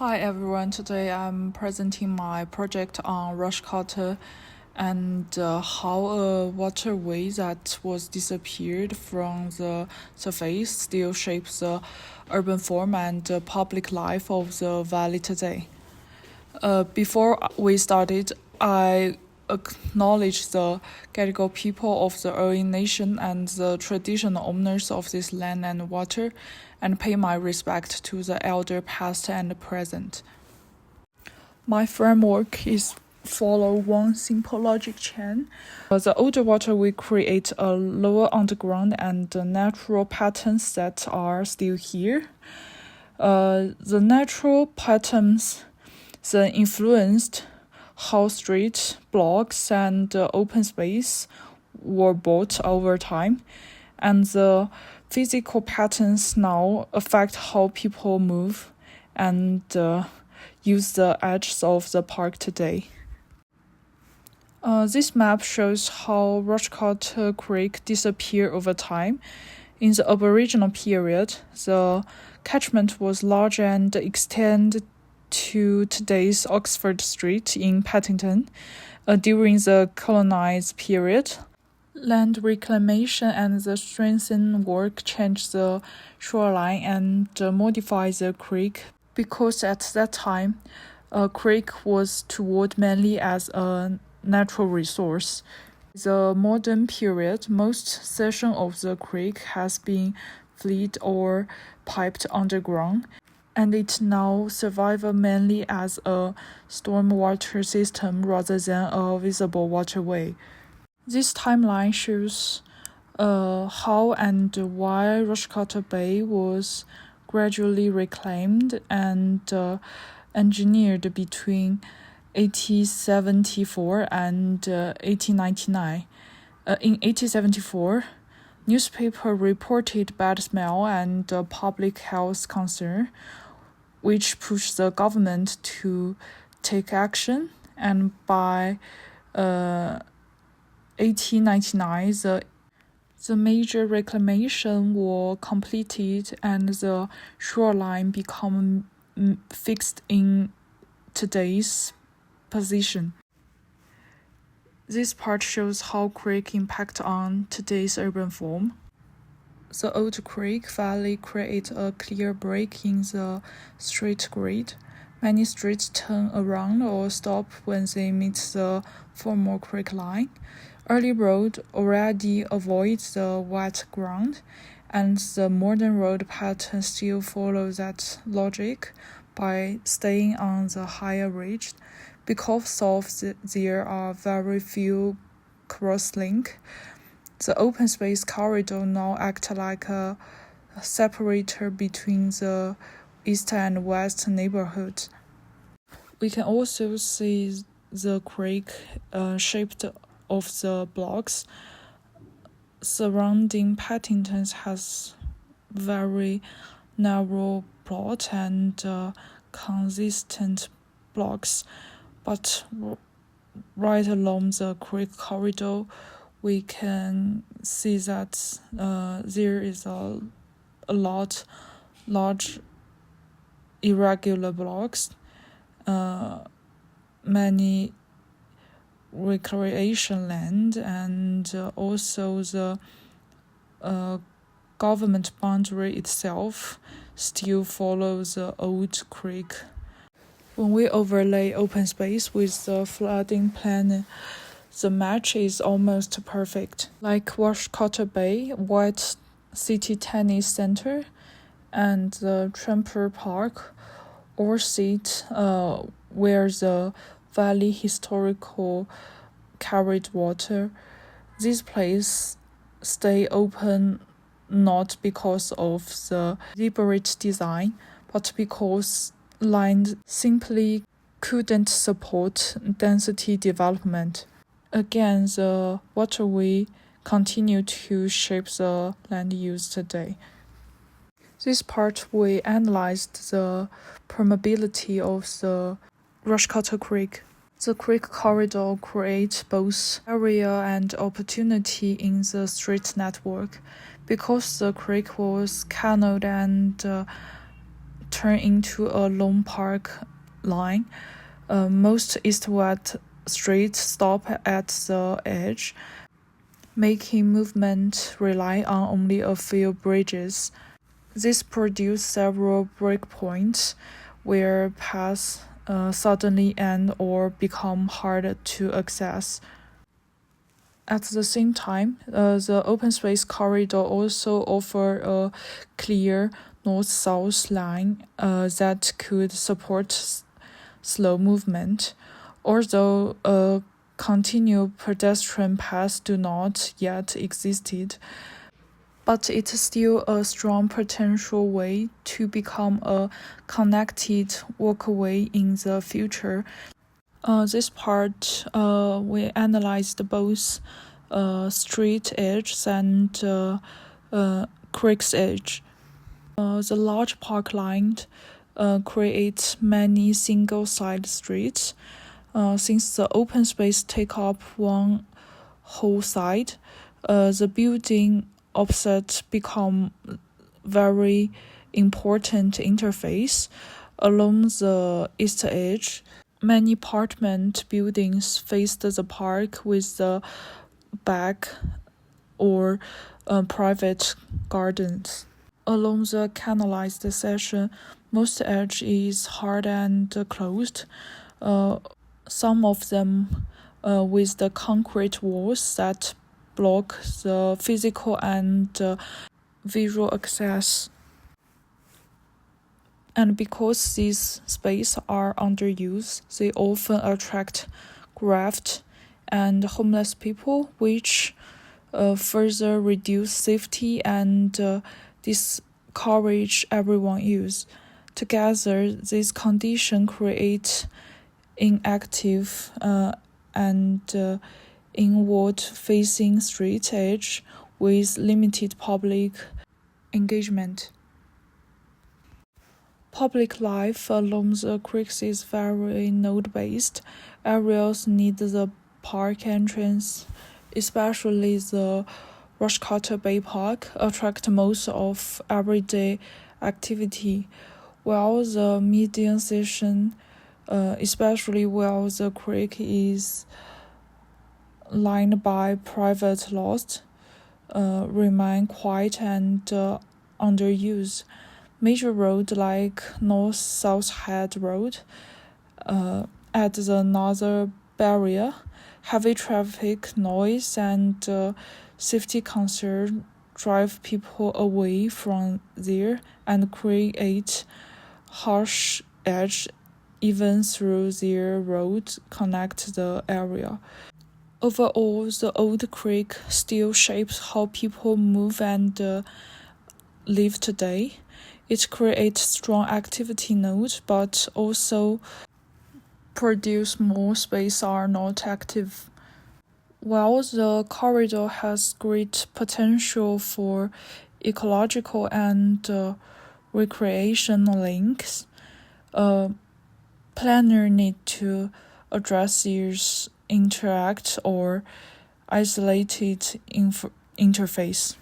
Hi everyone, today I'm presenting my project on Rushcutter and how a waterway that was disappeared from the surface still shapes the urban form and public life of the valley today. Before we started, I acknowledge the Gadigal people of the Early Nation and the traditional owners of this land and water, and pay my respect to the elder past and present. My framework is follow one simple logic chain. The older waterway create a lower underground and natural patterns that are still here. The natural patterns then influenced how street, blocks, and open space were built over time, and the physical patterns now affect how people move and use the edges of the park today. This map shows how Rushcutter Creek disappeared over time. In the Aboriginal period, the catchment was large and extended to today's Oxford Street in Paddington. During the colonized period, land reclamation and the strengthening work changed the shoreline and modified the creek, because at that time, a creek was toward mainly as a natural resource. In the modern period, most section of the creek has been filled or piped underground, and it now survives mainly as a stormwater system rather than a visible waterway. This timeline shows how and why Rushcutter Bay was gradually reclaimed and engineered between 1874 and 1899. In 1874, newspaper reported bad smell and public health concern, which pushed the government to take action. And by 1899, the major reclamation was completed and the shoreline became fixed in today's position. This part shows how creek impact on today's urban form. The old creek valley create a clear break in the street grid. Many streets turn around or stop when they meet the former creek line. Early road already avoids the wet ground, and the modern road pattern still follows that logic by staying on the higher ridge. Because there are very few cross-links, the open space corridor now acts like a separator between the east and west neighborhoods. We can also see the creek shaped of the blocks surrounding Paddington has very narrow plot and consistent blocks, but right along the creek corridor, we can see that there is a lot large irregular blocks, many recreation land, and also the government boundary itself still follows the old creek. When we overlay open space with the flooding plan, the match is almost perfect. Like Rushcutter Bay, White City Tennis Center, and the Tramper Park all sit where the valley historical carried water. These places stay open not because of the deliberate design, but because land simply couldn't support density development. Again, the waterway continue to shape the land use today. This part we analyzed the permeability of the Rushcutter Creek. The creek corridor creates both area and opportunity in the street network. Because the creek was canaled and turn into a long park line. Most east-west streets stop at the edge, making movement rely on only a few bridges. This produced several breakpoints where paths suddenly end or become harder to access. At the same time, the open space corridor also offered a clear north-south line that could support slow movement. Although a continued pedestrian path do not yet existed, but it's still a strong potential way to become a connected walkway in the future. This part, we analyzed both street edges and creek's edge. The large park line creates many single-side streets. Since the open space take up one whole side, the building opposite become very important interface. Along the east edge, many apartment buildings faced the park with the back or private gardens. Along the canalized section, most edge is hard and closed. Some of them with the concrete walls that block the physical and visual access. And because these spaces are underused, they often attract graft and homeless people, which further reduce safety and discourage everyone use. Together, these conditions create inactive and inward-facing street edge with limited public engagement. Public life along the creeks is very node-based. Areas near the park entrance, especially the Rushcutter Bay Park, attract most of everyday activity, while the median section, especially while the creek is lined by private lots, remain quiet and underused. Major roads like North-South Head Road at the northern barrier, heavy traffic noise and safety concern drive people away from there and create harsh edge even through their road connect the area. Overall, the old creek still shapes how people move and live today. It creates strong activity nodes, but also produce more space are not active. While the corridor has great potential for ecological and recreational links, planners need to address these interact or isolated interface.